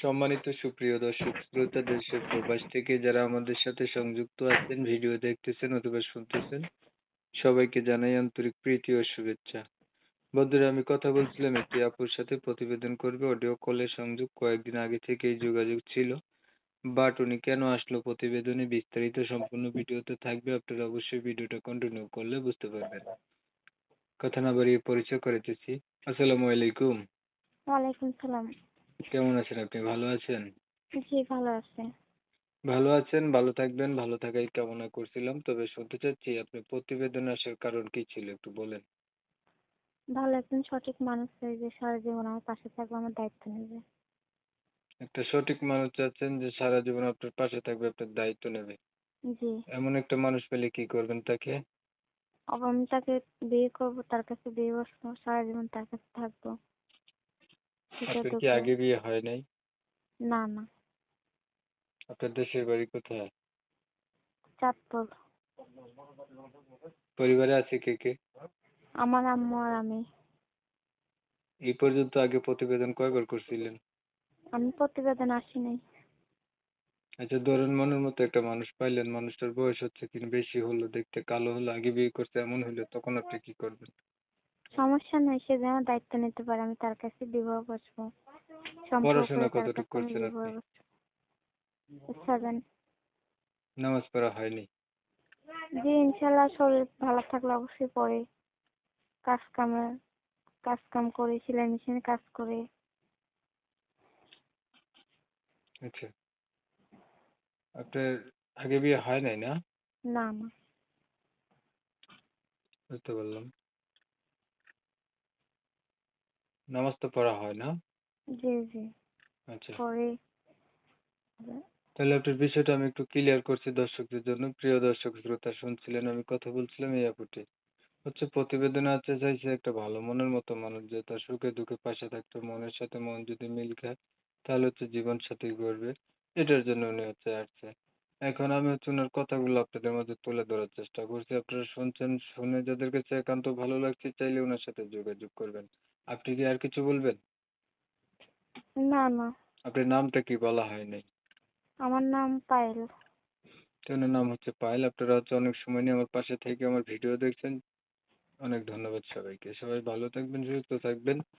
সম্মানিত সুপ্রিয় দর্শক শ্রোতা দেশের প্রবাস থেকে যারা আমাদের সাথে সংযুক্ত আছেন, ভিডিও দেখতেছেন অথবা শুনতেছেন, সবাইকে জানাই আন্তরিক প্রীতি ও শুভেচ্ছা। বন্ধুরা, আমি কথা বলছিলাম একটি আপুর সাথে, প্রতিবেদন করবে অডিও কলে সংযোগ, কয়েকদিন আগে থেকেই যোগাযোগ ছিল। বাট উনি কেন আসলো প্রতিবেদনে বিস্তারিত সম্পূর্ণ ভিডিওতে থাকবে, আপনারা অবশ্যই ভিডিওটা কন্টিনিউ করলে বুঝতে পারবেন। কথা না বাড়িয়ে পরিচয় করিতেছি। আসসালামু আলাইকুম। ওয়ালাইকুম সালাম। কেমন আছেন আপনি? ভালো আছেন? জি, ভালো আছে। ভালো আছেন, ভালো থাকবেন, ভালো থাকাই কামনা করছিলাম। তবে শুনতে চাচ্ছি আপনি প্রতিবেদনে আসার কারণ কি ছিল একটু বলেন। ভালো একজন সঠিক মানুষ চাই যে সারা জীবন আমার পাশে থাকবে, আমার দায়িত্ব নেবে। একটা সঠিক মানুষ চাচ্ছেন যে সারা জীবন আপনার পাশে থাকবে, আপনার দায়িত্ব নেবে। জি, এমন একটা মানুষ পেলে কি করবেন তাকে? আবার আমি তাকে বিয়ে করবো, তার কাছে বিয়ে বসবো, সারা জীবন তার কাছে থাকবো। সুখে আপনার কি দুঃখে। আগে বিয়ে হয় নাই? না না, আপনার দেশের বাড়ি কোথায়? চাঁদপুর। পরিবারে আছে কে কে? আমার আম্মু আর আমি। এই পর্যন্ত আগে প্রতিবেদন কয়বার করছিলেন? আমি প্রতিবেদন আসি নাই। আচ্ছা, ধরুন মনের মতো একটা মানুষ পাইলেন, মানুষটার বয়স হচ্ছে কি বেশি হলো, দেখতে কালো হলো, আগে বিয়ে করছে এমন হলো, তখন আপনি কি করবেন? সমস্যা নাই, সে যেন দায়িত্ব নিতে পারে, আমি তার কাছে বিবাহ বসবো। সম্পর্ক পড়াশোনা করে তার কতটুকু কাছে আমি করছেন বিবাহ আপনি? বসবো। 7। নামাজ পড়া হয়নি? জি, ইনশাল্লাহ শরীর ভালো থাকলে অবশ্যই পড়ে। কাজ কামে কাজ কাম করে, সেলাই মেশিনে কাজ করে। আচ্ছা, আপনার আগে বিয়ে হয় নাই না? না না। বুঝতে পারলাম। নামাজ তো পড়া হয় না? জি জি, আচ্ছা, পরে। তাহলে আপনার বিষয়টা আমি একটু ক্লিয়ার করছি দর্শকদের জন্য। প্রিয় দর্শক শ্রোতা, শুনছিলেন আমি কথা বলছিলাম এই আপুটি হচ্ছে প্রতিবেদনে আছে, চাইছে একটা ভালো মনের মতো মানুষ, যে তার সুখে দুঃখে পাশে থাকতো, মনের সাথে মন যদি মিল খায় তাহলে হচ্ছে জীবন সাথী করবে। এটার জন্য উনি হচ্ছে আসছে। এখন আমি হচ্ছে ওনার কথাগুলো আপনাদের মাঝে তুলে ধরার চেষ্টা করছি, আপনারা শুনছেন, শুনে যাদের কাছে একান্ত ভালো লাগছে চাইলে ওনার সাথে যোগাযোগ করবেন। আপনি কি আর কিছু বলবেন? না না, আপনার নামটা কি বলা হয় নাই? আমার নাম পায়েল। তো ওনার নাম হচ্ছে পায়েল। আপনারা হচ্ছে অনেক সময় নিয়ে আমার পাশে থেকে আমার ভিডিও দেখছেন, অনেক ধন্যবাদ সবাইকে। সবাই ভালো থাকবেন, সুস্থ থাকবেন।